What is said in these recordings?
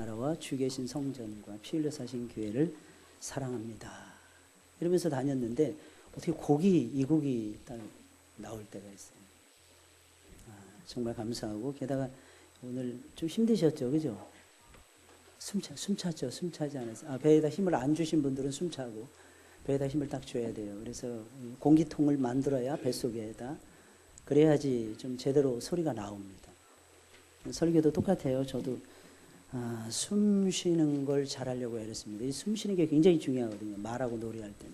나라와 주 계신 성전과 피 흘려 사신 교회를 사랑합니다. 이러면서 다녔는데 어떻게 이 곡이 딱 나올 때가 있어요. 정말 감사하고, 게다가 오늘 좀 힘드셨죠, 그죠? 숨차죠. 숨차지 않았어요. 배에다 힘을 안 주신 분들은 숨차고, 배에다 힘을 딱 줘야 돼요. 그래서 공기통을 만들어야 뱃속에다, 그래야지 좀 제대로 소리가 나옵니다. 설교도 똑같아요. 저도 숨 쉬는 걸 잘하려고 애렸습니다. 이 숨 쉬는 게 굉장히 중요하거든요. 말하고 노래할 때는.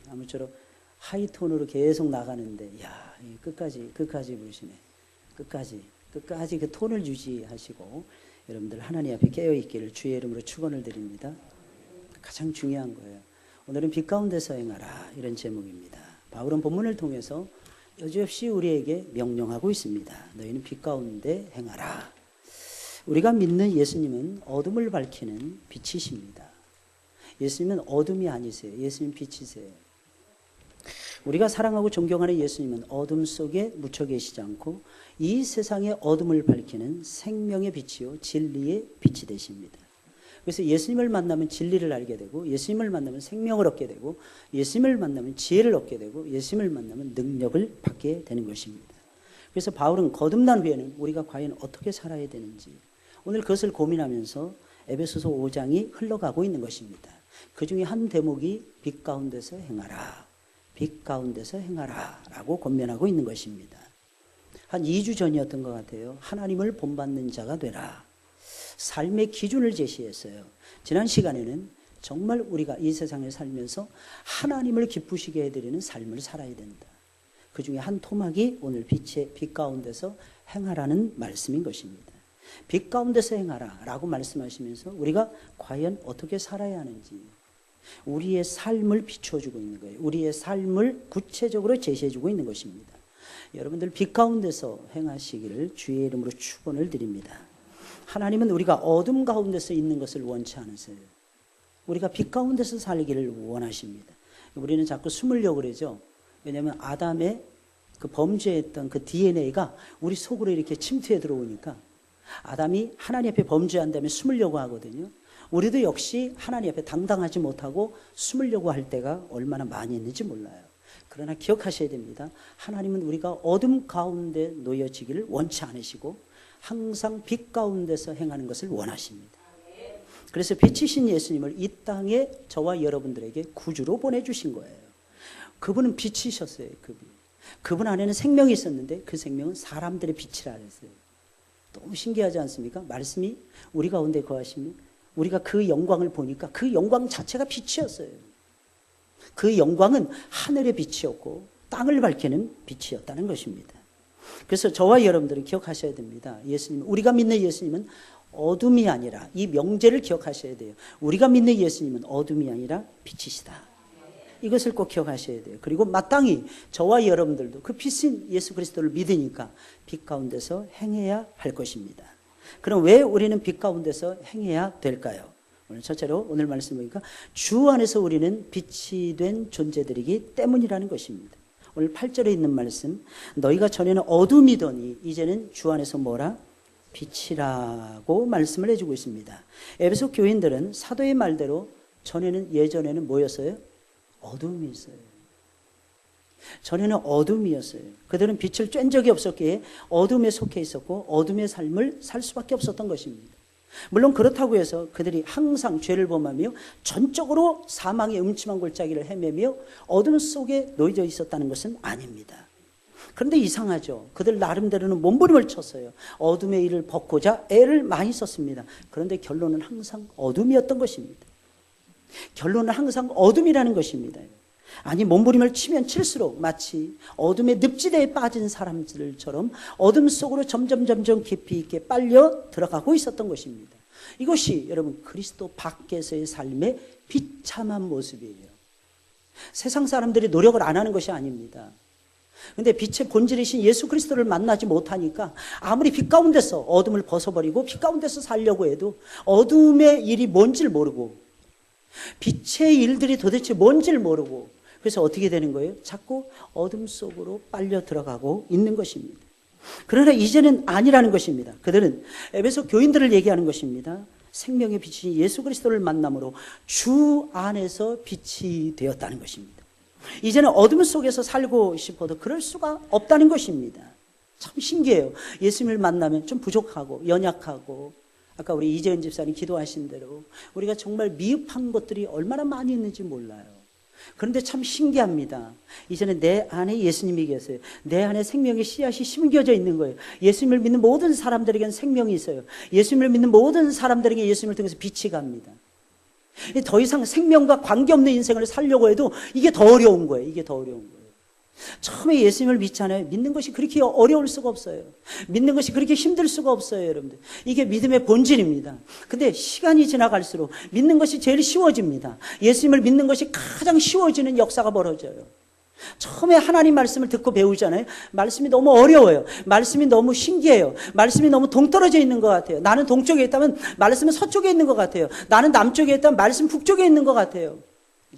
아무쪼록 하이톤으로 계속 나가는데, 야, 끝까지 부르시네. 끝까지 그 톤을 유지하시고, 여러분들 하나님 앞에 깨어있기를 주의 이름으로 축원을 드립니다. 가장 중요한 거예요. 오늘은 빛 가운데서 행하라, 이런 제목입니다. 바울은 본문을 통해서 여지없이 우리에게 명령하고 있습니다. 너희는 빛 가운데 행하라. 우리가 믿는 예수님은 어둠을 밝히는 빛이십니다. 예수님은 어둠이 아니세요. 예수님 빛이세요. 우리가 사랑하고 존경하는 예수님은 어둠 속에 묻혀 계시지 않고 이 세상의 어둠을 밝히는 생명의 빛이요 진리의 빛이 되십니다. 그래서 예수님을 만나면 진리를 알게 되고, 예수님을 만나면 생명을 얻게 되고, 예수님을 만나면 지혜를 얻게 되고, 예수님을 만나면 능력을 받게 되는 것입니다. 그래서 바울은 거듭난 후에는 우리가 과연 어떻게 살아야 되는지, 오늘 그것을 고민하면서 에베소서 5장이 흘러가고 있는 것입니다. 그 중에 한 대목이 빛 가운데서 행하라, 빛 가운데서 행하라 라고 권면하고 있는 것입니다. 한 2주 전이었던 것 같아요. 하나님을 본받는 자가 되라. 삶의 기준을 제시했어요. 지난 시간에는 정말 우리가 이 세상에 살면서 하나님을 기쁘시게 해드리는 삶을 살아야 된다. 그 중에 한 토막이 오늘 빛 가운데서 행하라는 말씀인 것입니다. 빛 가운데서 행하라 라고 말씀하시면서 우리가 과연 어떻게 살아야 하는지, 우리의 삶을 비춰주고 있는 거예요. 우리의 삶을 구체적으로 제시해주고 있는 것입니다. 여러분들 빛 가운데서 행하시기를 주의 이름으로 축원을 드립니다. 하나님은 우리가 어둠 가운데서 있는 것을 원치 않으세요. 우리가 빛 가운데서 살기를 원하십니다. 우리는 자꾸 숨으려고 그러죠. 왜냐하면 아담의 그 범죄했던 그 DNA가 우리 속으로 이렇게 침투해 들어오니까 아담이 하나님 앞에 범죄한 다음에 숨으려고 하거든요. 우리도 역시 하나님 앞에 당당하지 못하고 숨으려고 할 때가 얼마나 많이 있는지 몰라요. 그러나 기억하셔야 됩니다. 하나님은 우리가 어둠 가운데 놓여지기를 원치 않으시고 항상 빛 가운데서 행하는 것을 원하십니다. 그래서 빛이신 예수님을 이 땅에 저와 여러분들에게 구주로 보내주신 거예요. 그분은 빛이셨어요. 그분 안에는 생명이 있었는데 그 생명은 사람들의 빛이라 했어요. 너무 신기하지 않습니까? 말씀이 우리 가운데 거하시면 우리가 그 영광을 보니까 그 영광 자체가 빛이었어요. 그 영광은 하늘의 빛이었고 땅을 밝히는 빛이었다는 것입니다. 그래서 저와 여러분들은 기억하셔야 됩니다. 예수님, 우리가 믿는 예수님은 어둠이 아니라, 이 명제를 기억하셔야 돼요. 우리가 믿는 예수님은 어둠이 아니라 빛이시다. 이것을 꼭 기억하셔야 돼요. 그리고 마땅히 저와 여러분들도 그 빛인 예수 그리스도를 믿으니까 빛 가운데서 행해야 할 것입니다. 그럼 왜 우리는 빛 가운데서 행해야 될까요? 오늘 첫째로 오늘 말씀 보니까 주 안에서 우리는 빛이 된 존재들이기 때문이라는 것입니다. 오늘 8절에 있는 말씀, 너희가 전에는 어둠이더니 이제는 주 안에서 뭐라? 빛이라고 말씀을 해주고 있습니다. 에베소 교인들은 사도의 말대로 예전에는 뭐였어요? 어둠이 있어요. 전에는 어둠이었어요. 그들은 빛을 쬐은 적이 없었기에 어둠에 속해 있었고 어둠의 삶을 살 수밖에 없었던 것입니다. 물론 그렇다고 해서 그들이 항상 죄를 범하며 전적으로 사망의 음침한 골짜기를 헤매며 어둠 속에 놓여져 있었다는 것은 아닙니다. 그런데 이상하죠. 그들 나름대로는 몸부림을 쳤어요. 어둠의 일을 벗고자 애를 많이 썼습니다. 그런데 결론은 항상 어둠이었던 것입니다. 결론은 항상 어둠이라는 것입니다. 아니, 몸부림을 치면 칠수록 마치 어둠의 늪지대에 빠진 사람들처럼 어둠 속으로 점점 깊이 있게 빨려 들어가고 있었던 것입니다. 이것이 여러분 그리스도 밖에서의 삶의 비참한 모습이에요. 세상 사람들이 노력을 안 하는 것이 아닙니다. 그런데 빛의 본질이신 예수 그리스도를 만나지 못하니까 아무리 빛 가운데서 어둠을 벗어버리고 빛 가운데서 살려고 해도 어둠의 일이 뭔지를 모르고 빛의 일들이 도대체 뭔지를 모르고, 그래서 어떻게 되는 거예요? 자꾸 어둠 속으로 빨려 들어가고 있는 것입니다. 그러나 이제는 아니라는 것입니다. 그들은 에베소 교인들을 얘기하는 것입니다. 생명의 빛이 예수 그리스도를 만남으로 주 안에서 빛이 되었다는 것입니다. 이제는 어둠 속에서 살고 싶어도 그럴 수가 없다는 것입니다. 참 신기해요. 예수님을 만나면 좀 부족하고 연약하고, 아까 우리 이재은 집사님 기도하신 대로 우리가 정말 미흡한 것들이 얼마나 많이 있는지 몰라요. 그런데 참 신기합니다. 이제는 내 안에 예수님이 계세요. 내 안에 생명의 씨앗이 심겨져 있는 거예요. 예수님을 믿는 모든 사람들에게는 생명이 있어요. 예수님을 믿는 모든 사람들에게 예수님을 통해서 빛이 갑니다. 더 이상 생명과 관계없는 인생을 살려고 해도 이게 더 어려운 거예요. 이게 더 어려운 거예요. 처음에 예수님을 믿잖아요. 믿는 것이 그렇게 어려울 수가 없어요. 믿는 것이 그렇게 힘들 수가 없어요, 여러분들. 이게 믿음의 본질입니다. 근데 시간이 지나갈수록 믿는 것이 제일 쉬워집니다. 예수님을 믿는 것이 가장 쉬워지는 역사가 벌어져요. 처음에 하나님 말씀을 듣고 배우잖아요. 말씀이 너무 어려워요. 말씀이 너무 신기해요. 말씀이 너무 동떨어져 있는 것 같아요. 나는 동쪽에 있다면 말씀은 서쪽에 있는 것 같아요. 나는 남쪽에 있다면 말씀 북쪽에 있는 것 같아요.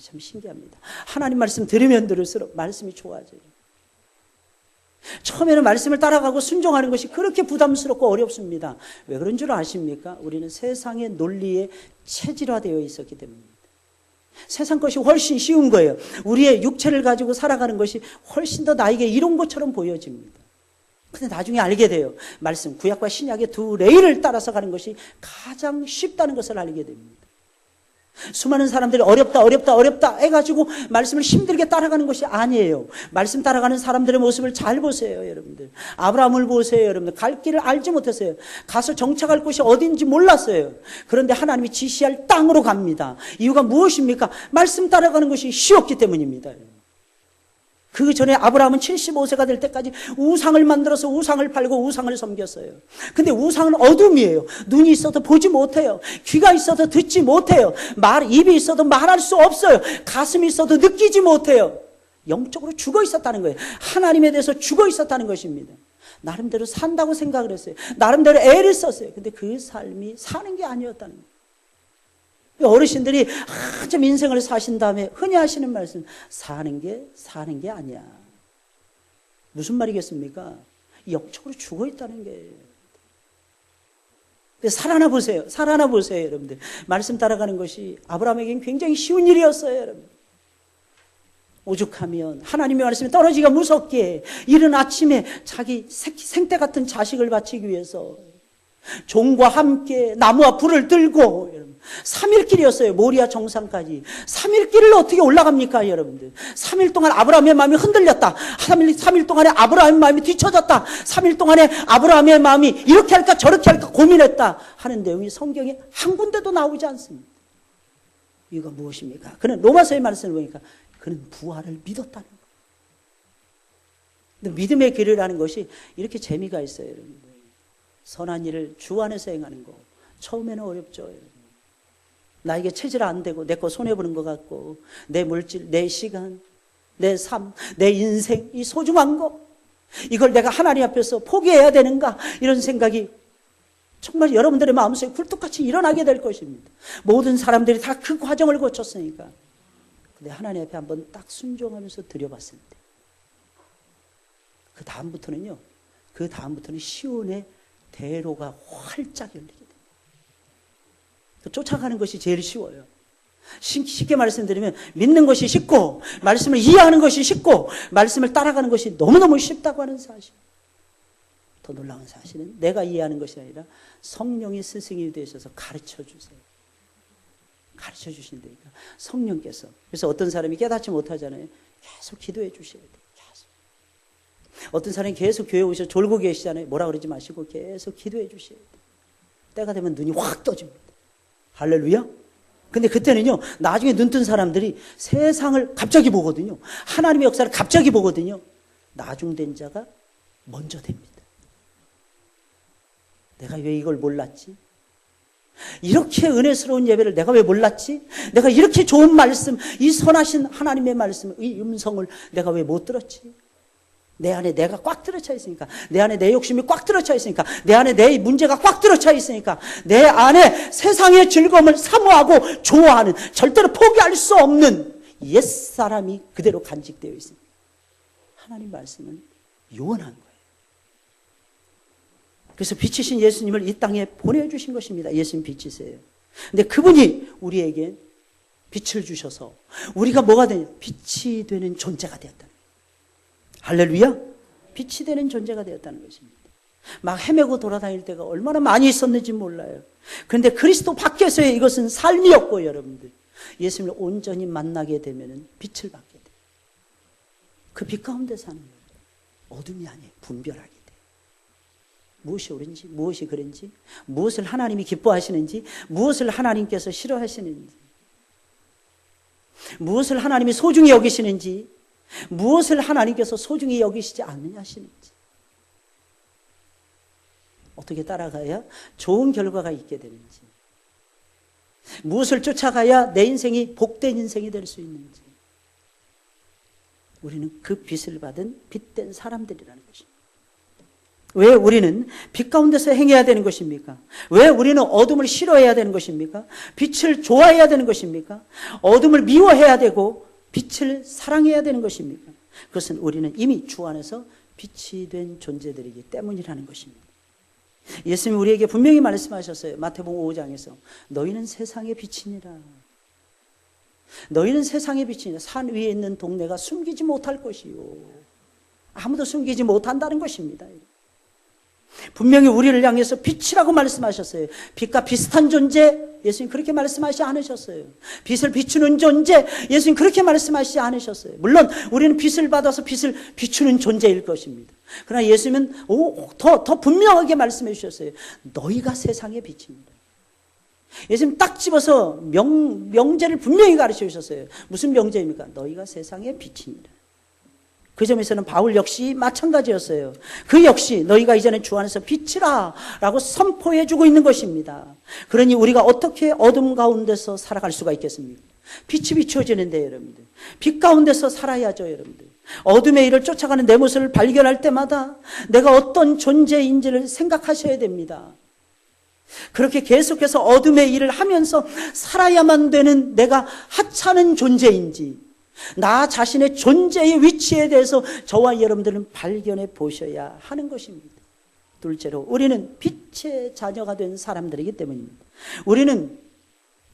참 신기합니다. 하나님 말씀 들으면 들을수록 말씀이 좋아져요. 처음에는 말씀을 따라가고 순종하는 것이 그렇게 부담스럽고 어렵습니다. 왜 그런 줄 아십니까? 우리는 세상의 논리에 체질화되어 있었기 때문입니다. 세상 것이 훨씬 쉬운 거예요. 우리의 육체를 가지고 살아가는 것이 훨씬 더 나에게 이런 것처럼 보여집니다. 근데 나중에 알게 돼요. 말씀, 구약과 신약의 두 레일을 따라서 가는 것이 가장 쉽다는 것을 알게 됩니다. 수많은 사람들이 어렵다 해가지고 말씀을 힘들게 따라가는 것이 아니에요. 말씀 따라가는 사람들의 모습을 잘 보세요, 여러분들. 아브라함을 보세요, 여러분들. 갈 길을 알지 못했어요. 가서 정착할 곳이 어딘지 몰랐어요. 그런데 하나님이 지시할 땅으로 갑니다. 이유가 무엇입니까? 말씀 따라가는 것이 쉬웠기 때문입니다. 그 전에 아브라함은 75세가 될 때까지 우상을 만들어서 우상을 팔고 우상을 섬겼어요. 근데 우상은 어둠이에요. 눈이 있어도 보지 못해요. 귀가 있어도 듣지 못해요. 입이 있어도 말할 수 없어요. 가슴이 있어도 느끼지 못해요. 영적으로 죽어 있었다는 거예요. 하나님에 대해서 죽어 있었다는 것입니다. 나름대로 산다고 생각을 했어요. 나름대로 애를 썼어요. 근데 그 삶이 사는 게 아니었다는 거예요. 어르신들이 한참 인생을 사신 다음에 흔히 하시는 말씀, 사는 게 아니야. 무슨 말이겠습니까? 영적으로 죽어 있다는 게. 살아나 보세요. 여러분들. 말씀 따라가는 것이 아브라함에게는 굉장히 쉬운 일이었어요, 여러분. 오죽하면 하나님의 말씀이 떨어지기가 무섭게 이른 아침에 자기 생태 같은 자식을 바치기 위해서 종과 함께 나무와 불을 들고 3일 길이었어요. 모리아 정상까지. 3일 길을 어떻게 올라갑니까, 여러분들? 3일 동안 아브라함의 마음이 흔들렸다. 3일 동안에 아브라함의 마음이 뒤쳐졌다. 3일 동안에 아브라함의 마음이 이렇게 할까 저렇게 할까 고민했다 하는 내용이 성경에 한 군데도 나오지 않습니다. 이유가 무엇입니까? 그는 로마서의 말씀을 보니까 그는 부활을 믿었다는 거예요. 근데 믿음의 길이라는 것이 이렇게 재미가 있어요, 여러분들. 선한 일을 주 안에서 행하는 거 처음에는 어렵죠, 여러분. 나에게 체질 안 되고 내 거 손해보는 것 같고 내 물질, 내 시간, 내 삶, 내 인생, 이 소중한 거 이걸 내가 하나님 앞에서 포기해야 되는가 이런 생각이 정말 여러분들의 마음속에 굴뚝같이 일어나게 될 것입니다. 모든 사람들이 다 그 과정을 거쳤으니까. 근데 하나님 앞에 한번 딱 순종하면서 드려봤을 때 그 다음부터는 시온의 대로가 활짝 열리게 됩니다. 쫓아가는 것이 제일 쉬워요. 쉽게 말씀드리면 믿는 것이 쉽고 말씀을 이해하는 것이 쉽고 말씀을 따라가는 것이 너무너무 쉽다고 하는 사실. 더 놀라운 사실은 내가 이해하는 것이 아니라 성령이 스승이 되셔서 가르쳐 주세요. 가르쳐 주신다니까. 성령께서. 그래서 어떤 사람이 깨닫지 못하잖아요. 계속 기도해 주셔야 돼요. 계속. 어떤 사람이 계속 교회 오셔서 졸고 계시잖아요. 뭐라 그러지 마시고 계속 기도해 주셔야 돼요. 때가 되면 눈이 확 떠집니다. 할렐루야? 근데 그때는요, 나중에 눈 뜬 사람들이 세상을 갑자기 보거든요. 하나님의 역사를 갑자기 보거든요. 나중된 자가 먼저 됩니다. 내가 왜 이걸 몰랐지? 이렇게 은혜스러운 예배를 내가 왜 몰랐지? 내가 이렇게 좋은 말씀, 이 선하신 하나님의 말씀, 이 음성을 내가 왜 못 들었지? 내 안에 내가 꽉 들어차 있으니까, 내 안에 내 욕심이 꽉 들어차 있으니까, 내 안에 내 문제가 꽉 들어차 있으니까, 내 안에 세상의 즐거움을 사모하고 좋아하는, 절대로 포기할 수 없는 옛사람이 그대로 간직되어 있습니다. 하나님 말씀은 요원한 거예요. 그래서 빛이신 예수님을 이 땅에 보내주신 것입니다. 예수님 빛이세요. 근데 그분이 우리에게 빛을 주셔서 우리가 뭐가 되냐? 빛이 되는 존재가 되었다. 할렐루야. 빛이 되는 존재가 되었다는 것입니다. 막 헤매고 돌아다닐 때가 얼마나 많이 있었는지 몰라요. 그런데 그리스도 밖에서의 이것은 삶이었고, 여러분들 예수님을 온전히 만나게 되면 빛을 받게 돼요. 그 빛 가운데 사는 거예요. 어둠이 아니에요. 분별하게 돼요. 무엇이 옳은지, 무엇이 그른지, 무엇을 하나님이 기뻐하시는지, 무엇을 하나님께서 싫어하시는지, 무엇을 하나님이 소중히 여기시는지, 무엇을 하나님께서 소중히 여기시지 않느냐 하시는지, 어떻게 따라가야 좋은 결과가 있게 되는지, 무엇을 쫓아가야 내 인생이 복된 인생이 될 수 있는지, 우리는 그 빛을 받은 빛된 사람들이라는 것입니다. 왜 우리는 빛 가운데서 행해야 되는 것입니까? 왜 우리는 어둠을 싫어해야 되는 것입니까? 빛을 좋아해야 되는 것입니까? 어둠을 미워해야 되고 빛을 사랑해야 되는 것입니까? 그것은 우리는 이미 주 안에서 빛이 된 존재들이기 때문이라는 것입니다. 예수님이 우리에게 분명히 말씀하셨어요. 마태복음 5장에서 너희는 세상의 빛이니라. 너희는 세상의 빛이니라. 산 위에 있는 동네가 숨기지 못할 것이요. 아무도 숨기지 못한다는 것입니다. 분명히 우리를 향해서 빛이라고 말씀하셨어요. 빛과 비슷한 존재, 예수님 그렇게 말씀하시지 않으셨어요. 빛을 비추는 존재, 예수님 그렇게 말씀하시지 않으셨어요. 물론 우리는 빛을 받아서 빛을 비추는 존재일 것입니다. 그러나 예수님은 더 분명하게 말씀해 주셨어요. 너희가 세상의 빛입니다. 예수님 딱 집어서 명제를 분명히 가르쳐 주셨어요. 무슨 명제입니까? 너희가 세상의 빛이니라. 그 점에서는 바울 역시 마찬가지였어요. 그 역시 너희가 이제는 주 안에서 빛이라 라고 선포해 주고 있는 것입니다. 그러니 우리가 어떻게 어둠 가운데서 살아갈 수가 있겠습니까? 빛이 비춰지는데 여러분들, 빛 가운데서 살아야죠. 여러분들, 어둠의 일을 쫓아가는 내 모습을 발견할 때마다 내가 어떤 존재인지를 생각하셔야 됩니다. 그렇게 계속해서 어둠의 일을 하면서 살아야만 되는 내가 하찮은 존재인지, 나 자신의 존재의 위치에 대해서 저와 여러분들은 발견해 보셔야 하는 것입니다. 둘째로, 우리는 빛의 자녀가 된 사람들이기 때문입니다. 우리는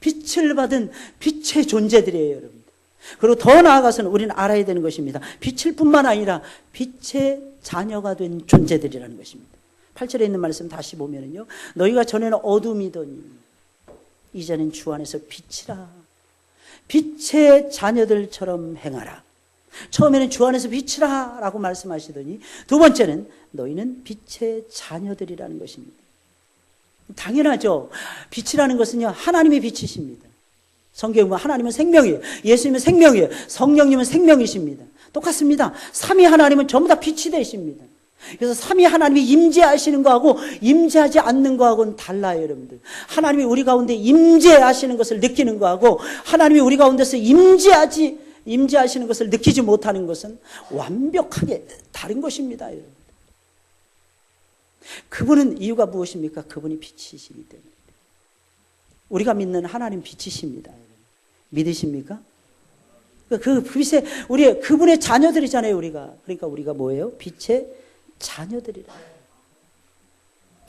빛을 받은 빛의 존재들이에요, 여러분. 그리고 더 나아가서는 우리는 알아야 되는 것입니다. 빛일 뿐만 아니라 빛의 자녀가 된 존재들이라는 것입니다. 8절에 있는 말씀 다시 보면은요, 너희가 전에는 어둠이더니 이제는 주 안에서 빛이라. 빛의 자녀들처럼 행하라. 처음에는 주 안에서 빛이라 라고 말씀하시더니 두 번째는 너희는 빛의 자녀들이라는 것입니다. 당연하죠. 빛이라는 것은요, 하나님의 빛이십니다. 성경에 보면 하나님은 생명이에요. 예수님은 생명이에요. 성령님은 생명이십니다. 똑같습니다. 삼위 하나님은 전부 다 빛이 되십니다. 그래서 삼위 하나님이 임재하시는 거하고 임재하지 않는 거하고는 달라요, 여러분들. 하나님이 우리 가운데 임재하시는 것을 느끼는 거하고 하나님이 우리 가운데서 임재하시는 것을 느끼지 못하는 것은 완벽하게 다른 것입니다, 여러분. 그분은 이유가 무엇입니까? 그분이 빛이시기 때문에. 우리가 믿는 하나님 빛이십니다, 여러분. 믿으십니까? 그 빛에 그분의 자녀들이잖아요, 우리가. 그러니까 우리가 뭐예요? 빛의 자녀들이라.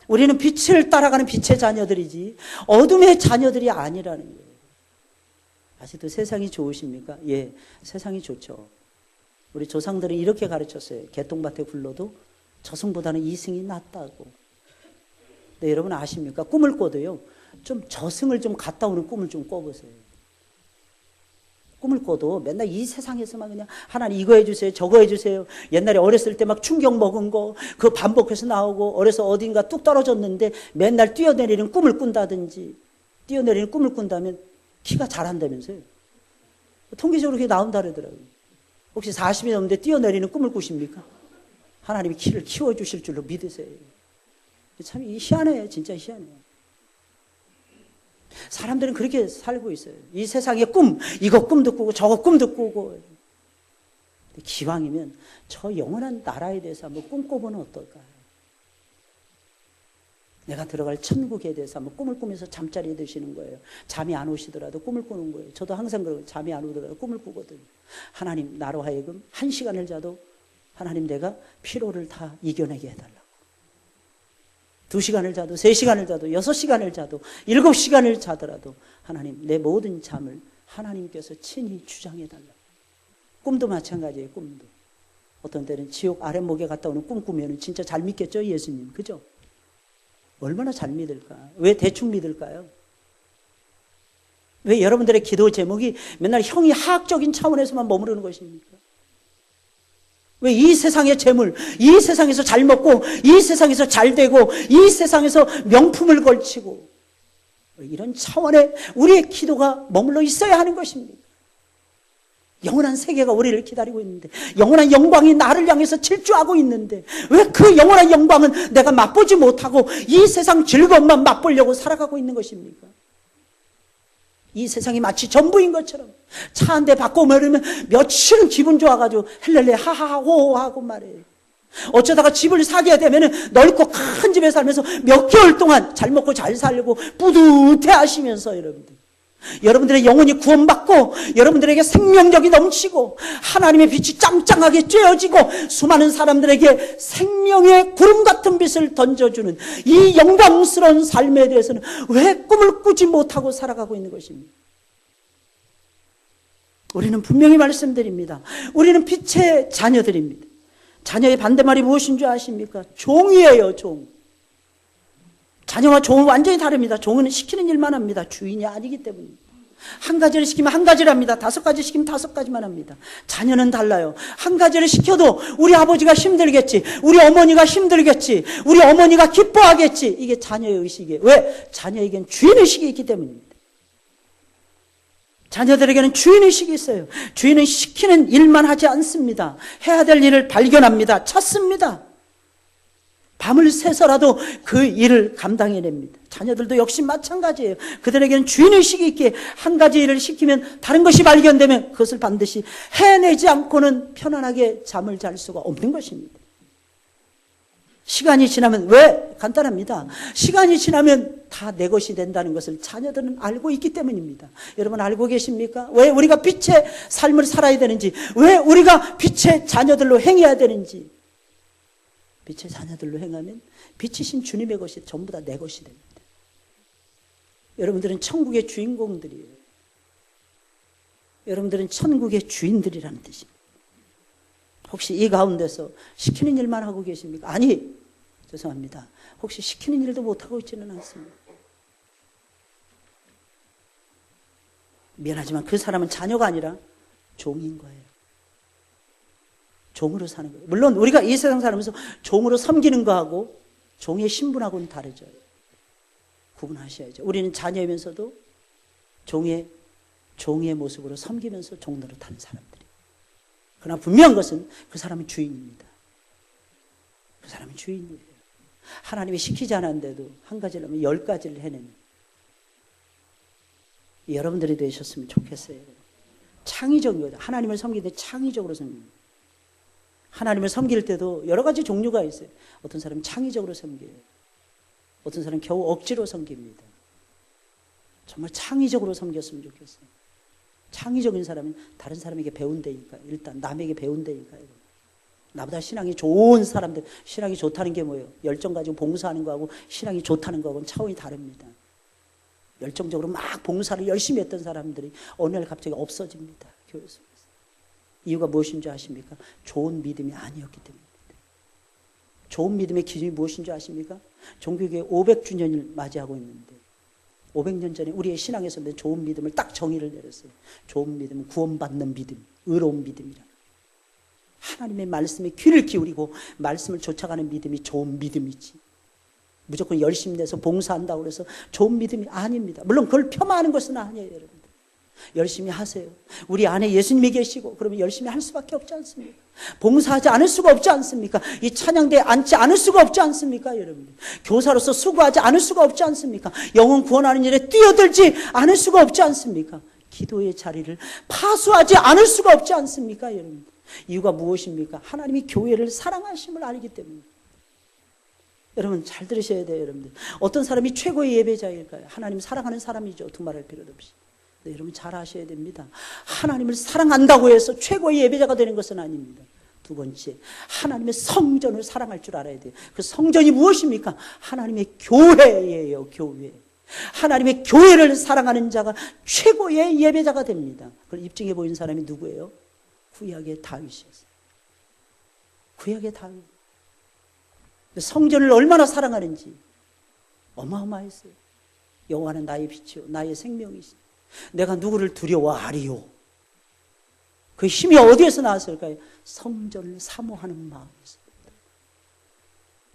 우리는 빛을 따라가는 빛의 자녀들이지 어둠의 자녀들이 아니라는 거예요. 아직도 세상이 좋으십니까? 예, 세상이 좋죠. 우리 조상들은 이렇게 가르쳤어요. 개똥밭에 굴러도 저승보다는 이승이 낫다고. 네, 여러분 아십니까? 꿈을 꿔도요, 좀 저승을 좀 갔다 오는 꿈을 좀 꿔보세요. 꿈을 꿔도 맨날 이 세상에서만 그냥 하나님 이거 해주세요, 저거 해주세요. 옛날에 어렸을 때 막 충격 먹은 거 그 반복해서 나오고, 어려서 어딘가 뚝 떨어졌는데 맨날 뛰어내리는 꿈을 꾼다든지, 뛰어내리는 꿈을 꾼다면 키가 자란다면서요. 통계적으로 그게 나온다 그러더라고요. 혹시 40이 넘는데 뛰어내리는 꿈을 꾸십니까? 하나님이 키를 키워주실 줄로 믿으세요. 참 희한해요. 진짜 희한해요. 사람들은 그렇게 살고 있어요. 이 세상의 꿈, 이거 꿈도 꾸고 저거 꿈도 꾸고. 기왕이면 저 영원한 나라에 대해서 한번 꿈꿔보면 어떨까요? 내가 들어갈 천국에 대해서 한번 꿈을 꾸면서 잠자리에 드시는 거예요. 잠이 안 오시더라도 꿈을 꾸는 거예요. 저도 항상 그러고 잠이 안 오더라도 꿈을 꾸거든요. 하나님, 나로 하여금 1시간을 자도 하나님 내가 피로를 다 이겨내게 해달라고. 2시간을 자도 3시간을 자도 6시간을 자도 7시간을 자더라도 하나님 내 모든 잠을 하나님께서 친히 주장해달라. 꿈도 마찬가지예요. 꿈도. 어떤 때는 지옥 아랫목에 갔다 오는 꿈 꾸면 진짜 잘 믿겠죠, 예수님. 그죠? 얼마나 잘 믿을까? 왜 대충 믿을까요? 왜 여러분들의 기도 제목이 맨날 형이 하학적인 차원에서만 머무르는 것입니까? 왜 이 세상의 재물, 이 세상에서 잘 먹고, 이 세상에서 잘 되고, 이 세상에서 명품을 걸치고, 이런 차원에 우리의 기도가 머물러 있어야 하는 것입니까? 영원한 세계가 우리를 기다리고 있는데, 영원한 영광이 나를 향해서 질주하고 있는데, 왜 그 영원한 영광은 내가 맛보지 못하고 이 세상 즐거움만 맛보려고 살아가고 있는 것입니까? 이 세상이 마치 전부인 것처럼 차 한 대 바꿔오면 며칠은 기분 좋아가지고 헬렐레 하하하 호호 하고 말해요. 어쩌다가 집을 사게 되면 넓고 큰 집에 살면서 몇 개월 동안 잘 먹고 잘 살고 뿌듯해 하시면서 여러분들의 영혼이 구원받고 여러분들에게 생명력이 넘치고 하나님의 빛이 짱짱하게 쬐어지고 수많은 사람들에게 생명의 구름 같은 빛을 던져주는 이 영광스러운 삶에 대해서는 왜 꿈을 꾸지 못하고 살아가고 있는 것입니까? 우리는 분명히 말씀드립니다. 우리는 빛의 자녀들입니다. 자녀의 반대말이 무엇인 줄 아십니까? 종이에요, 종. 자녀와 종은 완전히 다릅니다. 종은 시키는 일만 합니다. 주인이 아니기 때문입니다. 한 가지를 시키면 한 가지를 합니다. 5가지 시키면 5가지만 합니다. 자녀는 달라요. 한 가지를 시켜도 우리 아버지가 힘들겠지, 우리 어머니가 힘들겠지, 우리 어머니가 기뻐하겠지. 이게 자녀의 의식이에요. 왜? 자녀에겐 주인의식이 있기 때문입니다. 자녀들에게는 주인의식이 있어요. 주인은 시키는 일만 하지 않습니다. 해야 될 일을 발견합니다. 찾습니다. 밤을 새서라도 그 일을 감당해냅니다. 자녀들도 역시 마찬가지예요. 그들에게는 주인의식이 있기에 한 가지 일을 시키면 다른 것이 발견되면 그것을 반드시 해내지 않고는 편안하게 잠을 잘 수가 없는 것입니다. 시간이 지나면, 왜? 간단합니다. 시간이 지나면 다 내 것이 된다는 것을 자녀들은 알고 있기 때문입니다. 여러분 알고 계십니까? 왜 우리가 빛의 삶을 살아야 되는지, 왜 우리가 빛의 자녀들로 행해야 되는지. 빛의 자녀들로 행하면 빛이신 주님의 것이 전부 다 내 것이 됩니다. 여러분들은 천국의 주인공들이에요. 여러분들은 천국의 주인들이라는 뜻입니다. 혹시 이 가운데서 시키는 일만 하고 계십니까? 아니, 죄송합니다. 혹시 시키는 일도 못하고 있지는 않습니다. 미안하지만 그 사람은 자녀가 아니라 종인 거예요. 종으로 사는 거예요. 물론 우리가 이 세상 살면서 종으로 섬기는 거하고 종의 신분하고는 다르죠. 구분하셔야죠. 우리는 자녀이면서도 종의 모습으로 섬기면서 종로로 타는 사람들이에요. 그러나 분명한 것은 그 사람은 주인입니다. 그 사람은 주인이에요. 하나님이 시키지 않았는데도 한 가지를 하면 10가지를 해내는 여러분들이 되셨으면 좋겠어요. 창의적이거든요. 하나님을 섬길 때 창의적으로 섬깁니다. 하나님을 섬길 때도 여러 가지 종류가 있어요. 어떤 사람은 창의적으로 섬겨요. 어떤 사람은 겨우 억지로 섬깁니다. 정말 창의적으로 섬겼으면 좋겠어요. 창의적인 사람은 다른 사람에게 배운다니까요. 일단 남에게 배운다니까요. 나보다 신앙이 좋은 사람들, 신앙이 좋다는 게 뭐예요? 열정 가지고 봉사하는 거하고 신앙이 좋다는 거하고는 차원이 다릅니다. 열정적으로 막 봉사를 열심히 했던 사람들이 어느 날 갑자기 없어집니다. 교회 속에서. 이유가 무엇인 줄 아십니까? 좋은 믿음이 아니었기 때문입니다. 좋은 믿음의 기준이 무엇인 줄 아십니까? 종교교회 500주년을 맞이하고 있는데 500년 전에 우리의 신앙에서 좋은 믿음을 딱 정의를 내렸어요. 좋은 믿음은 구원받는 믿음, 의로운 믿음이라. 하나님의 말씀에 귀를 기울이고 말씀을 쫓아가는 믿음이 좋은 믿음이지. 무조건 열심히 내서 봉사한다고 해서 좋은 믿음이 아닙니다. 물론 그걸 폄하하는 것은 아니에요, 여러분들. 열심히 하세요. 우리 안에 예수님이 계시고 그러면 열심히 할 수밖에 없지 않습니까? 봉사하지 않을 수가 없지 않습니까? 이 찬양대에 앉지 않을 수가 없지 않습니까, 여러분들? 교사로서 수고하지 않을 수가 없지 않습니까? 영혼 구원하는 일에 뛰어들지 않을 수가 없지 않습니까? 기도의 자리를 파수하지 않을 수가 없지 않습니까, 여러분들? 이유가 무엇입니까? 하나님이 교회를 사랑하심을 알기 때문입니다. 여러분 잘 들으셔야 돼요, 여러분들. 어떤 사람이 최고의 예배자일까요? 하나님 사랑하는 사람이죠. 두말할 필요도 없이. 네, 여러분 잘 아셔야 됩니다. 하나님을 사랑한다고 해서 최고의 예배자가 되는 것은 아닙니다. 두 번째, 하나님의 성전을 사랑할 줄 알아야 돼요. 그 성전이 무엇입니까? 하나님의 교회예요. 교회. 하나님의 교회를 사랑하는 자가 최고의 예배자가 됩니다. 그걸 입증해 보인 사람이 누구예요? 구약의 다윗이었어요. 구약의 다윗. 성전을 얼마나 사랑하는지 어마어마했어요. 여호와는 나의 빛이요 나의 생명이시. 내가 누구를 두려워하리요. 그 힘이 어디에서 나왔을까요? 성전을 사모하는 마음에서.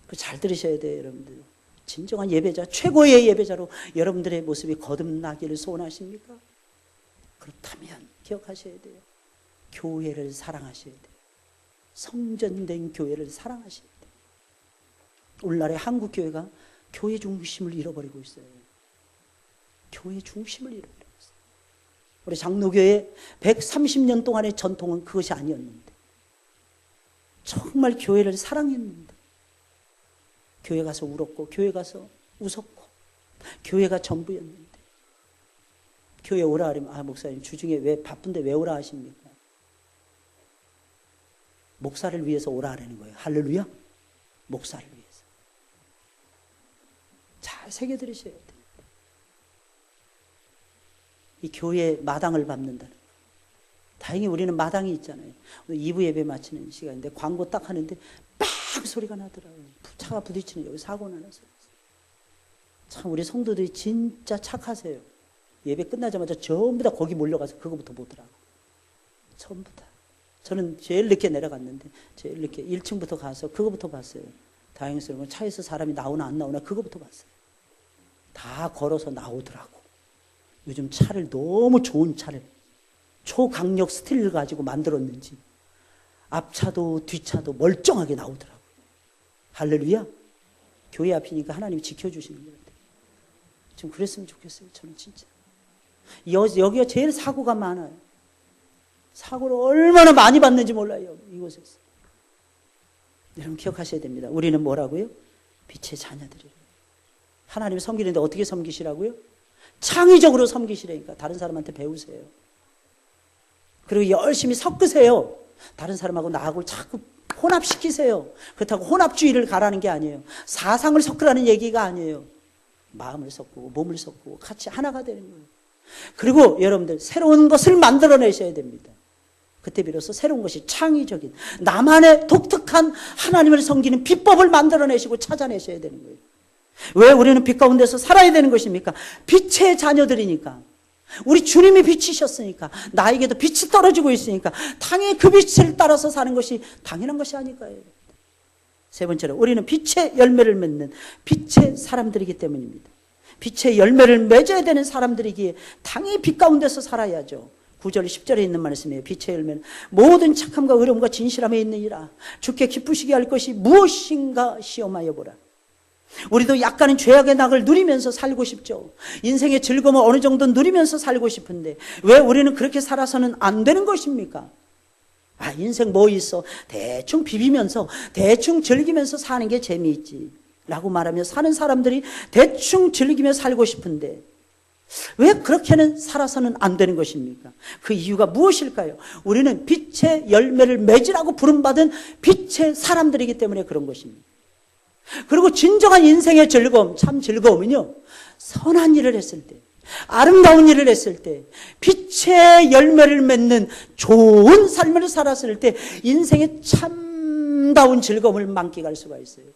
그 잘 들으셔야 돼요, 여러분들. 진정한 예배자, 최고의 예배자로 여러분들의 모습이 거듭나기를 소원하십니까? 그렇다면 기억하셔야 돼요. 교회를 사랑하셔야 돼요. 성전된 교회를 사랑하셔야 돼요. 오늘날의 한국 교회가 교회 중심을 잃어버리고 있어요. 교회 중심을 잃어버리고 있어요. 우리 장로교회 130년 동안의 전통은 그것이 아니었는데, 정말 교회를 사랑했는데, 교회 가서 울었고 교회 가서 웃었고 교회가 전부였는데, 교회 오라 하면 목사님 주중에 왜 바쁜데 왜 오라 하십니까? 목사를 위해서 오라 하라는 거예요. 할렐루야. 목사를 위해서. 잘 새겨 들으셔야 돼요. 이 교회의 마당을 밟는다는 거예요. 다행히 우리는 마당이 있잖아요. 오늘 2부 예배 마치는 시간인데 광고 딱 하는데 빵 소리가 나더라고요. 차가 부딪히는 여기 사고가 나서. 참 우리 성도들이 진짜 착하세요. 예배 끝나자마자 전부 다 거기 몰려가서 그거부터 보더라고요. 전부 다. 저는 제일 늦게 내려갔는데 제일 늦게 1층부터 가서 그거부터 봤어요. 다행스러운 건 차에서 사람이 나오나 안 나오나 그거부터 봤어요. 다 걸어서 나오더라고. 요즘 차를 너무 좋은 차를 초강력 스틸을 가지고 만들었는지 앞차도 뒤차도 멀쩡하게 나오더라고요. 할렐루야. 교회 앞이니까 하나님이 지켜주시는 것 같아요. 좀 그랬으면 좋겠어요. 저는 진짜. 여기가 제일 사고가 많아요. 사고를 얼마나 많이 받는지 몰라요. 이곳에서. 여러분 기억하셔야 됩니다. 우리는 뭐라고요? 빛의 자녀들이에요. 하나님을 섬기는데 어떻게 섬기시라고요? 창의적으로 섬기시라니까. 다른 사람한테 배우세요. 그리고 열심히 섞으세요. 다른 사람하고 나하고 자꾸 혼합시키세요. 그렇다고 혼합주의를 가라는 게 아니에요. 사상을 섞으라는 얘기가 아니에요. 마음을 섞고 몸을 섞고 같이 하나가 되는 거예요. 그리고 여러분들 새로운 것을 만들어내셔야 됩니다. 그때 비로소 새로운 것이 창의적인 나만의 독특한 하나님을 섬기는 비법을 만들어내시고 찾아내셔야 되는 거예요. 왜 우리는 빛 가운데서 살아야 되는 것입니까? 빛의 자녀들이니까. 우리 주님이 빛이셨으니까. 나에게도 빛이 떨어지고 있으니까 당연히 그 빛을 따라서 사는 것이 당연한 것이 아닐까요? 세 번째로 우리는 빛의 열매를 맺는 빛의 사람들이기 때문입니다. 빛의 열매를 맺어야 되는 사람들이기에 당연히 빛 가운데서 살아야죠. 9절 10절에 있는 말씀이에요. 빛의 열매는 모든 착함과 의로움과 진실함에 있느니라. 주께 기쁘시게 할 것이 무엇인가 시험하여 보라. 우리도 약간은 죄악의 낙을 누리면서 살고 싶죠. 인생의 즐거움을 어느 정도 누리면서 살고 싶은데 왜 우리는 그렇게 살아서는 안 되는 것입니까? 인생 뭐 있어? 대충 비비면서 대충 즐기면서 사는 게 재미있지 라고 말하며 사는 사람들이 대충 즐기며 살고 싶은데 왜 그렇게는 살아서는 안 되는 것입니까? 그 이유가 무엇일까요? 우리는 빛의 열매를 맺으라고 부름받은 빛의 사람들이기 때문에 그런 것입니다. 그리고 진정한 인생의 즐거움, 참 즐거움은요, 선한 일을 했을 때, 아름다운 일을 했을 때, 빛의 열매를 맺는 좋은 삶을 살았을 때 인생의 참다운 즐거움을 만끽할 수가 있어요.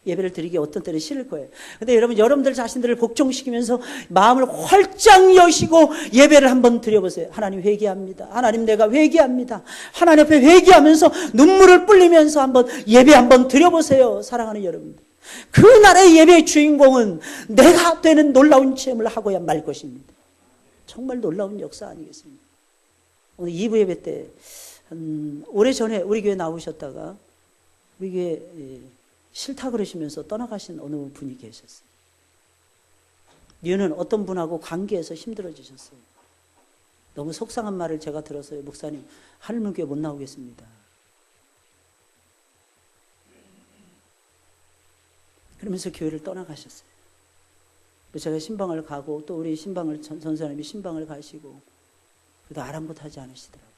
예배를 드리기 어떤 때는 싫을 거예요. 근데 여러분들 자신들을 복종시키면서 마음을 활짝 여시고 예배를 한번 드려보세요. 하나님 회개합니다. 하나님 내가 회개합니다. 하나님 앞에 회개하면서 눈물을 뿔리면서 한번 예배 한번 드려보세요. 사랑하는 여러분들. 그날의 예배의 주인공은 내가 되는 놀라운 체험을 하고야 말 것입니다. 정말 놀라운 역사 아니겠습니까? 오늘 2부 예배 때 오래전에 우리 교회 나오셨다가 우리 교회 싫다 그러시면서 떠나가신 어느 분이 계셨어요. 이유는 어떤 분하고 관계에서 힘들어지셨어요. 너무 속상한 말을 제가 들었어요. 목사님, 하늘문교회 못 나오겠습니다. 그러면서 교회를 떠나가셨어요. 제가 신방을 가고 또 우리 신방을 전사님이 신방을 가시고 그래도 아랑곳하지 않으시더라고요.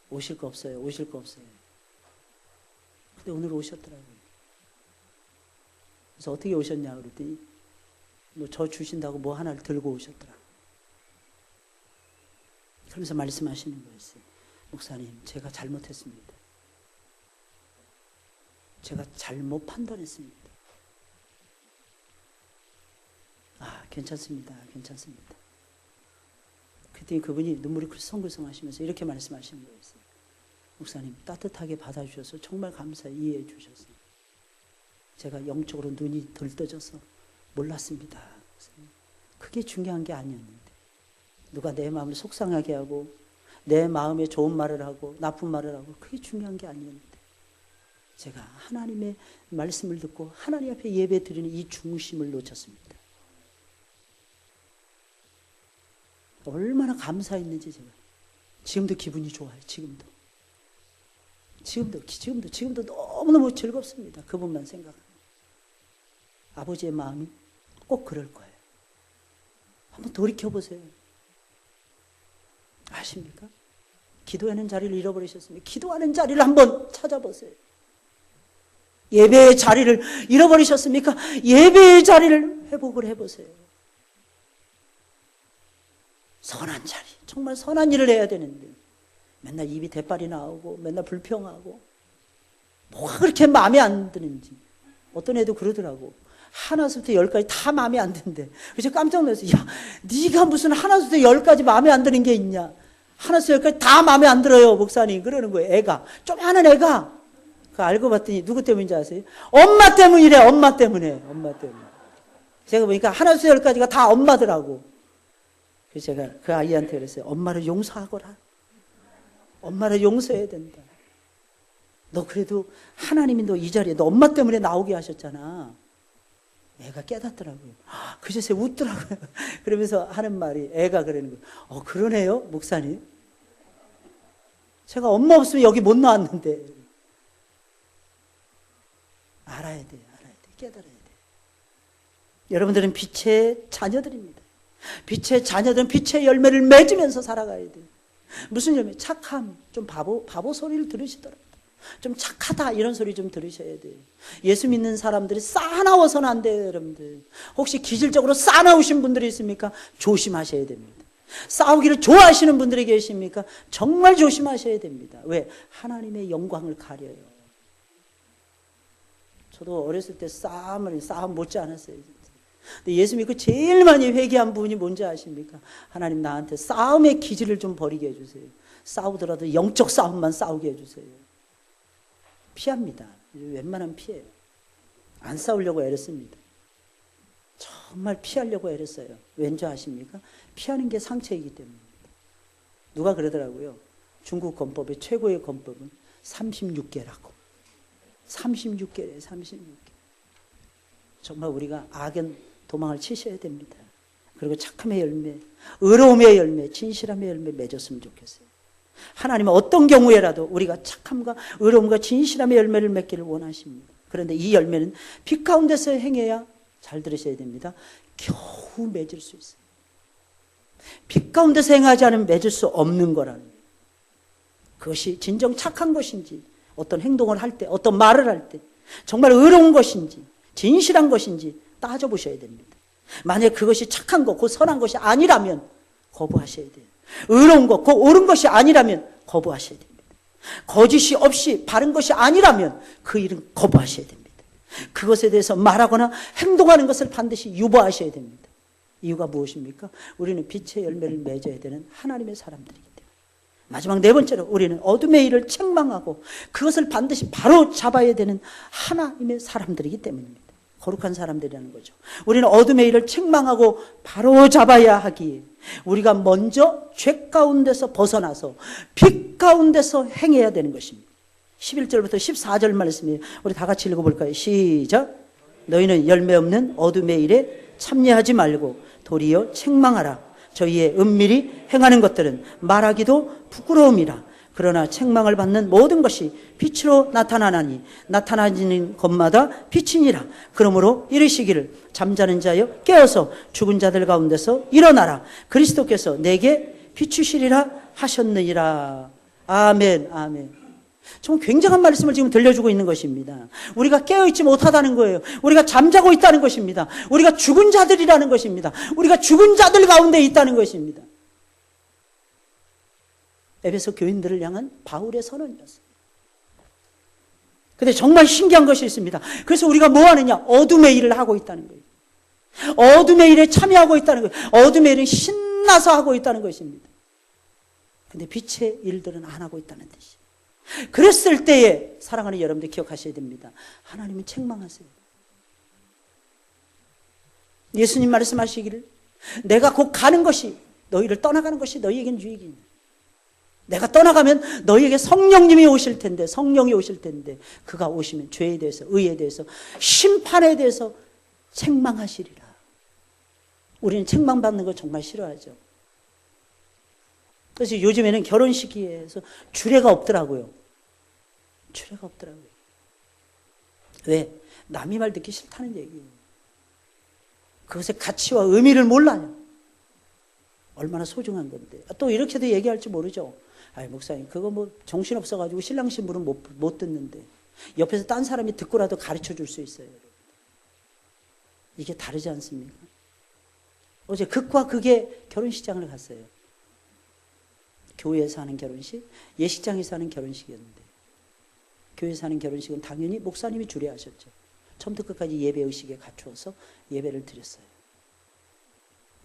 오실 거 없어요. 오실 거 없어요. 근데 오늘 오셨더라고요. 그래서 어떻게 오셨냐 그랬더니 뭐 저 주신다고 뭐 하나를 들고 오셨더라. 그러면서 말씀하시는 거였어요. 목사님, 제가 잘못했습니다. 제가 잘못 판단했습니다. 아, 괜찮습니다. 괜찮습니다. 그때 그분이 눈물이 글썽글썽 하시면서 이렇게 말씀하시는 거였어요. 목사님, 따뜻하게 받아주셔서 정말 감사히 이해해 주셨어요. 제가 영적으로 눈이 덜 떠져서 몰랐습니다. 그게 중요한 게 아니었는데 누가 내 마음을 속상하게 하고 내 마음에 좋은 말을 하고 나쁜 말을 하고 그게 중요한 게 아니었는데 제가 하나님의 말씀을 듣고 하나님 앞에 예배 드리는 이 중심을 놓쳤습니다. 얼마나 감사했는지 제가 지금도 기분이 좋아요. 지금도 너무너무 즐겁습니다. 그분만 생각하면. 아버지의 마음이 꼭 그럴 거예요. 한번 돌이켜보세요. 아십니까? 기도하는 자리를 잃어버리셨습니다. 기도하는 자리를 한번 찾아보세요. 예배의 자리를 잃어버리셨습니까? 예배의 자리를 회복을 해보세요. 선한 자리, 정말 선한 일을 해야 되는데 맨날 입이 대빨이 나오고 맨날 불평하고 뭐가 그렇게 마음에 안 드는지. 어떤 애도 그러더라고. 하나부터 열까지 다 마음에 안 든대. 그래서 깜짝 놀랐어요. 야, 네가 무슨 하나부터 열까지 마음에 안 드는 게 있냐. 하나부터 열까지 다 마음에 안 들어요, 목사님. 그러는 거예요. 애가. 조그마한 애가. 그 알고 봤더니 누구 때문인지 아세요? 엄마 때문이래. 엄마 때문에. 제가 보니까 하나부터 열까지가 다 엄마더라고. 그래서 제가 그 아이한테 그랬어요. 엄마를 용서하거라. 엄마를 용서해야 된다. 너 그래도 하나님이 너 이 자리에 너 엄마 때문에 나오게 하셨잖아. 애가 깨닫더라고요. 그제서 웃더라고요. 그러면서 하는 말이 애가 그러는 거예요. 그러네요, 목사님. 제가 엄마 없으면 여기 못 나왔는데. 알아야 돼. 깨달아야 돼. 여러분들은 빛의 자녀들입니다. 빛의 자녀들은 빛의 열매를 맺으면서 살아가야 돼. 무슨 열매? 착함. 좀 바보 소리를 들으시더라고요. 좀 착하다 이런 소리 좀 들으셔야 돼요. 예수 믿는 사람들이 싸나워서는 안 돼요, 여러분들. 혹시 기질적으로 싸나우신 분들이 있습니까? 조심하셔야 됩니다. 싸우기를 좋아하시는 분들이 계십니까? 정말 조심하셔야 됩니다. 왜? 하나님의 영광을 가려요. 저도 어렸을 때 싸움 못지 않았어요. 근데 예수 믿고 제일 많이 회개한 부분이 뭔지 아십니까? 하나님 나한테 싸움의 기질을 좀 버리게 해주세요. 싸우더라도 영적 싸움만 싸우게 해주세요. 피합니다. 웬만하면 피해요. 안 싸우려고 애를 씁니다. 정말 피하려고 애를 써요. 왠지 아십니까? 피하는 게 상처이기 때문입니다. 누가 그러더라고요. 중국 권법의 최고의 권법은 36개라고. 36개래요. 36개. 정말 우리가 악은 도망을 치셔야 됩니다. 그리고 착함의 열매, 의로움의 열매, 진실함의 열매 맺었으면 좋겠어요. 하나님은 어떤 경우에라도 우리가 착함과 의로움과 진실함의 열매를 맺기를 원하십니다. 그런데 이 열매는 빛 가운데서 행해야, 잘 들으셔야 됩니다, 겨우 맺을 수 있어요. 빛 가운데서 행하지 않으면 맺을 수 없는 거라는 거예요. 그것이 진정 착한 것인지, 어떤 행동을 할 때, 어떤 말을 할 때 정말 의로운 것인지 진실한 것인지 따져보셔야 됩니다. 만약 그것이 착한 것, 그 선한 것이 아니라면 거부하셔야 돼요. 의로운 것, 그 옳은 것이 아니라면 거부하셔야 됩니다. 거짓이 없이 바른 것이 아니라면 그 일은 거부하셔야 됩니다. 그것에 대해서 말하거나 행동하는 것을 반드시 유보하셔야 됩니다. 이유가 무엇입니까? 우리는 빛의 열매를 맺어야 되는 하나님의 사람들이기 때문에. 마지막 네 번째로 우리는 어둠의 일을 책망하고 그것을 반드시 바로 잡아야 되는 하나님의 사람들이기 때문입니다. 거룩한 사람들이라는 거죠. 우리는 어둠의 일을 책망하고 바로 잡아야 하기에 우리가 먼저 죄 가운데서 벗어나서 빛 가운데서 행해야 되는 것입니다. 11절부터 14절 말씀이에요. 우리 다 같이 읽어볼까요? 시작. 너희는 열매 없는 어둠의 일에 참여하지 말고 도리어 책망하라. 저희의 은밀히 행하는 것들은 말하기도 부끄러움이라. 그러나 책망을 받는 모든 것이 빛으로 나타나나니 나타나지는 것마다 빛이니라. 그러므로 이르시기를 잠자는 자여 깨어서 죽은 자들 가운데서 일어나라. 그리스도께서 내게 비추시리라 하셨느니라. 아멘, 아멘. 정말 굉장한 말씀을 지금 들려주고 있는 것입니다. 우리가 깨어있지 못하다는 거예요. 우리가 잠자고 있다는 것입니다. 우리가 죽은 자들이라는 것입니다. 우리가 죽은 자들 가운데 있다는 것입니다. 에베소 교인들을 향한 바울의 선언이었어요. 근데 정말 신기한 것이 있습니다. 그래서 우리가 뭐 하느냐? 어둠의 일을 하고 있다는 거예요. 어둠의 일에 참여하고 있다는 거예요. 어둠의 일은 신나서 하고 있다는 것입니다. 근데 빛의 일들은 안 하고 있다는 뜻이에요. 그랬을 때에 사랑하는 여러분들 기억하셔야 됩니다. 하나님은 책망하세요. 예수님 말씀하시기를 내가 곧 가는 것이 너희를 떠나가는 것이 너희에겐 유익이니 내가 떠나가면 너희에게 성령님이 오실 텐데 성령이 오실 텐데 그가 오시면 죄에 대해서 의에 대해서 심판에 대해서 책망하시리라. 우리는 책망받는 거 정말 싫어하죠. 그래서 요즘에는 결혼식에서 주례가 없더라고요. 주례가 없더라고요. 왜? 남의 말 듣기 싫다는 얘기예요. 그것의 가치와 의미를 몰라요. 얼마나 소중한 건데. 또 이렇게도 얘기할지 모르죠. 아이 목사님 그거 뭐 정신없어가지고 신랑 신부는 못 듣는데 옆에서 딴 사람이 듣고라도 가르쳐 줄 수 있어요. 이게 다르지 않습니까? 어제 극과 극의 결혼식장을 갔어요. 교회에서 하는 결혼식, 예식장에서 하는 결혼식이었는데 교회에서 하는 결혼식은 당연히 목사님이 주례하셨죠. 처음부터 끝까지 예배의식에 갖추어서 예배를 드렸어요.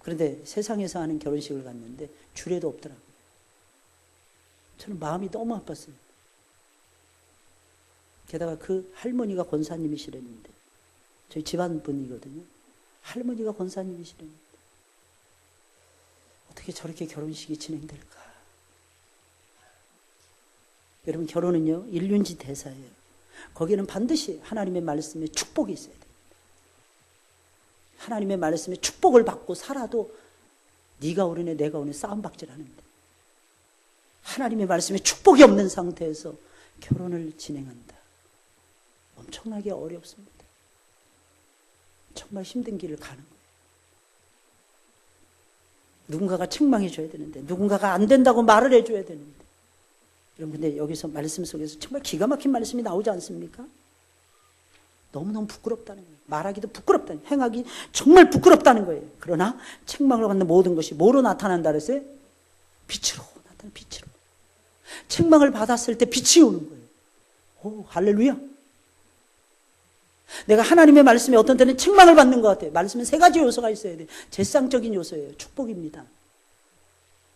그런데 세상에서 하는 결혼식을 갔는데 주례도 없더라고요. 저는 마음이 너무 아팠어요. 게다가 그 할머니가 권사님이시랬는데 저희 집안 분이거든요. 할머니가 권사님이시랬는데 어떻게 저렇게 결혼식이 진행될까? 여러분 결혼은요 일륜지 대사예요. 거기는 반드시 하나님의 말씀에 축복이 있어야 돼요. 하나님의 말씀에 축복을 받고 살아도 네가 오르네 내가 오르네 싸움박질 하는데 하나님의 말씀에 축복이 없는 상태에서 결혼을 진행한다. 엄청나게 어렵습니다. 정말 힘든 길을 가는 거예요. 누군가가 책망해 줘야 되는데 누군가가 안 된다고 말을 해줘야 되는데 여러분 근데 여기서 말씀 속에서 정말 기가 막힌 말씀이 나오지 않습니까? 너무너무 부끄럽다는 거예요. 말하기도 부끄럽다는 거예요. 행하기 정말 부끄럽다는 거예요. 그러나 책망을 받는 모든 것이 뭐로 나타난다 그랬어요? 빛으로 나타나는 빛으로. 책망을 받았을 때 빛이 오는 거예요. 오 할렐루야. 내가 하나님의 말씀에 어떤 때는 책망을 받는 것 같아요. 말씀은 세 가지 요소가 있어야 돼요. 제상적인 요소예요. 축복입니다.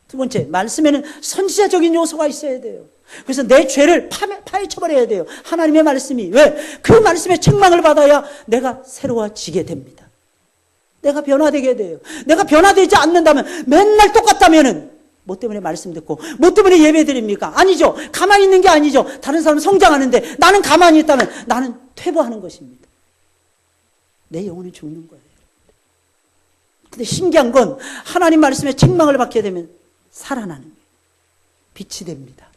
두 번째, 말씀에는 선지자적인 요소가 있어야 돼요. 그래서 내 죄를 파헤쳐버려야 돼요. 하나님의 말씀이. 왜? 그 말씀에 책망을 받아야 내가 새로워지게 됩니다. 내가 변화되게 돼요. 내가 변화되지 않는다면 맨날 똑같다면은 뭐 때문에 말씀 듣고 뭐 때문에 예배 드립니까? 아니죠. 가만히 있는 게 아니죠. 다른 사람은 성장하는데 나는 가만히 있다면 나는 퇴보하는 것입니다. 내 영혼이 죽는 거예요. 근데 신기한 건 하나님 말씀에 책망을 받게 되면 살아나는 거예요. 빛이 됩니다.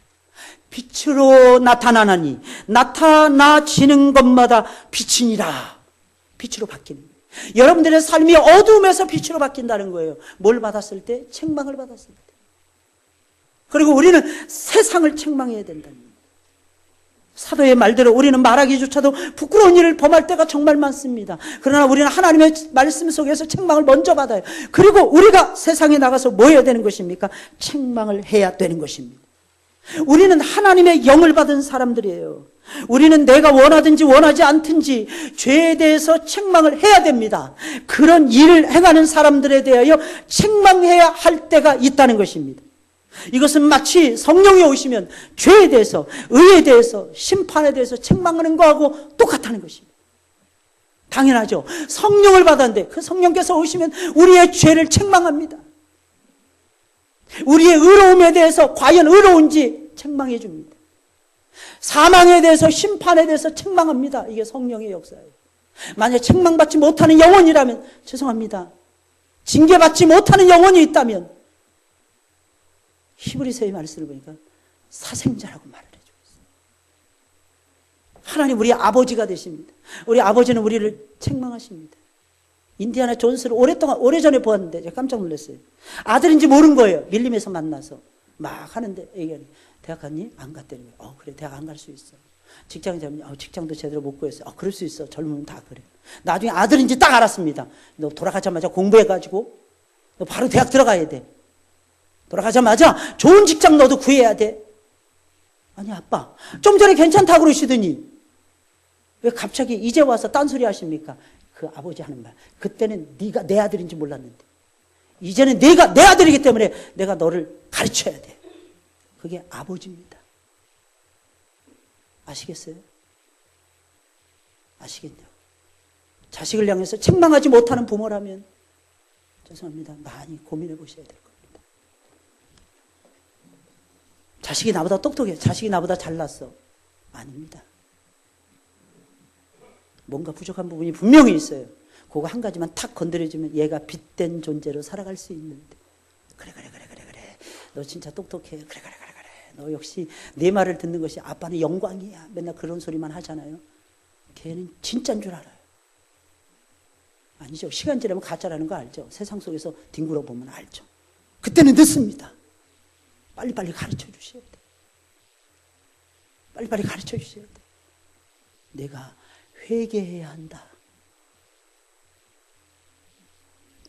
빛으로 나타나나니 나타나지는 것마다 빛이니라. 빛으로 바뀌는 거예요. 여러분들의 삶이 어두움에서 빛으로 바뀐다는 거예요. 뭘 받았을 때? 책망을 받았을 때. 그리고 우리는 세상을 책망해야 된다는 거예요. 사도의 말대로 우리는 말하기조차도 부끄러운 일을 범할 때가 정말 많습니다. 그러나 우리는 하나님의 말씀 속에서 책망을 먼저 받아요. 그리고 우리가 세상에 나가서 뭐 해야 되는 것입니까? 책망을 해야 되는 것입니다. 우리는 하나님의 영을 받은 사람들이에요. 우리는 내가 원하든지 원하지 않든지 죄에 대해서 책망을 해야 됩니다. 그런 일을 행하는 사람들에 대하여 책망해야 할 때가 있다는 것입니다. 이것은 마치 성령이 오시면 죄에 대해서, 의에 대해서, 심판에 대해서 책망하는 거하고 똑같다는 것입니다. 당연하죠. 성령을 받았는데 그 성령께서 오시면 우리의 죄를 책망합니다. 우리의 의로움에 대해서 과연 의로운지 책망해 줍니다. 사망에 대해서, 심판에 대해서 책망합니다. 이게 성령의 역사예요. 만약 책망받지 못하는 영혼이라면 죄송합니다. 징계받지 못하는 영혼이 있다면 히브리서의 말씀을 보니까 사생자라고 말을 해주고 있어요. 하나님 우리 아버지가 되십니다. 우리 아버지는 우리를 책망하십니다. 인디아나 존스를 오래전에 보았는데 제가 깜짝 놀랐어요. 아들인지 모른 거예요. 밀림에서 만나서 막 하는데 애기 대학 갔니? 안 갔다는 거예요. 그래 대학 안 갈 수 있어. 직장 잡니? 직장도 제대로 못 구했어요. 그럴 수 있어. 젊으면 다 그래. 나중에 아들인지 딱 알았습니다. 너 돌아가자마자 공부해가지고 너 바로 대학 들어가야 돼. 돌아가자마자 좋은 직장 너도 구해야 돼. 아니 아빠 좀 전에 괜찮다고 그러시더니 왜 갑자기 이제 와서 딴소리 하십니까? 그 아버지 하는 말. 그때는 네가 내 아들인지 몰랐는데 이제는 네가 내 아들이기 때문에 내가 너를 가르쳐야 돼. 그게 아버지입니다. 아시겠어요? 아시겠냐고. 자식을 향해서 책망하지 못하는 부모라면 죄송합니다. 많이 고민해 보셔야 될 겁니다. 자식이 나보다 똑똑해. 자식이 나보다 잘났어. 아닙니다. 뭔가 부족한 부분이 분명히 있어요. 그거 한 가지만 탁 건드려주면 얘가 빗된 존재로 살아갈 수 있는데 그래 너 진짜 똑똑해. 그래 너 역시 내 말을 듣는 것이 아빠는 영광이야. 맨날 그런 소리만 하잖아요. 걔는 진짜인 줄 알아요. 아니죠. 시간 지나면 가짜라는 거 알죠. 세상 속에서 뒹굴어 보면 알죠. 그때는 늦습니다. 빨리빨리 가르쳐 주셔야 돼. 빨리빨리 가르쳐 주셔야 돼. 내가 회개해야 한다.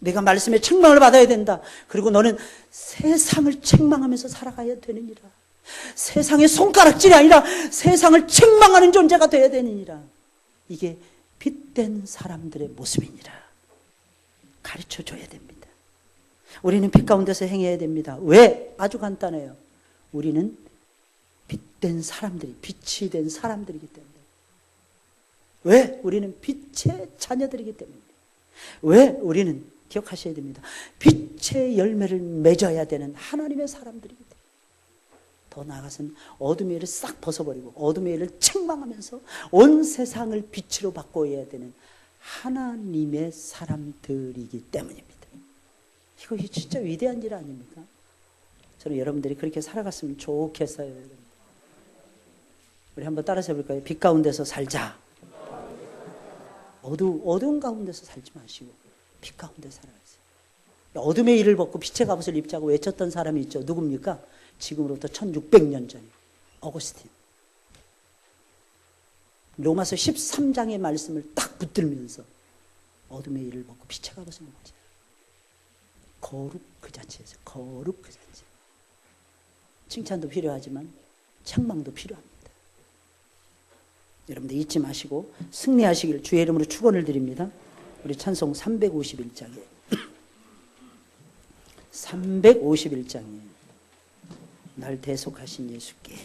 내가 말씀에 책망을 받아야 된다. 그리고 너는 세상을 책망하면서 살아가야 되느니라. 세상의 손가락질이 아니라 세상을 책망하는 존재가 되어야 되느니라. 이게 빗된 사람들의 모습이니라. 가르쳐줘야 됩니다. 우리는 빛 가운데서 행해야 됩니다. 왜? 아주 간단해요. 우리는 빛된 사람들이, 빛이 된 사람들이기 때문에. 왜? 우리는 빛의 자녀들이기 때문입니다. 왜? 우리는 기억하셔야 됩니다. 빛의 열매를 맺어야 되는 하나님의 사람들이기 때문에. 더 나아가서는 어둠의 일을 싹 벗어버리고 어둠의 일을 책망하면서 온 세상을 빛으로 바꿔야 되는 하나님의 사람들이기 때문입니다. 이거 진짜 위대한 일 아닙니까? 저는 여러분들이 그렇게 살아갔으면 좋겠어요. 여러분. 우리 한번 따라서 해볼까요? 빛 가운데서 살자. 어두운 가운데서 살지 마시고 빛 가운데 살아가세요. 어둠의 일을 벗고 빛의 갑옷을 입자고 외쳤던 사람이 있죠. 누굽니까? 지금으로부터 1600년 전 어거스틴. 로마서 13장의 말씀을 딱 붙들면서 어둠의 일을 벗고 빛의 갑옷을 입자. 거룩 그 자체에서 거룩 그 자체. 칭찬도 필요하지만 책망도 필요합니다. 여러분들 잊지 마시고 승리하시길 주의 이름으로 축원을 드립니다. 우리 찬송 351장에 351장에 날 대속하신 예수께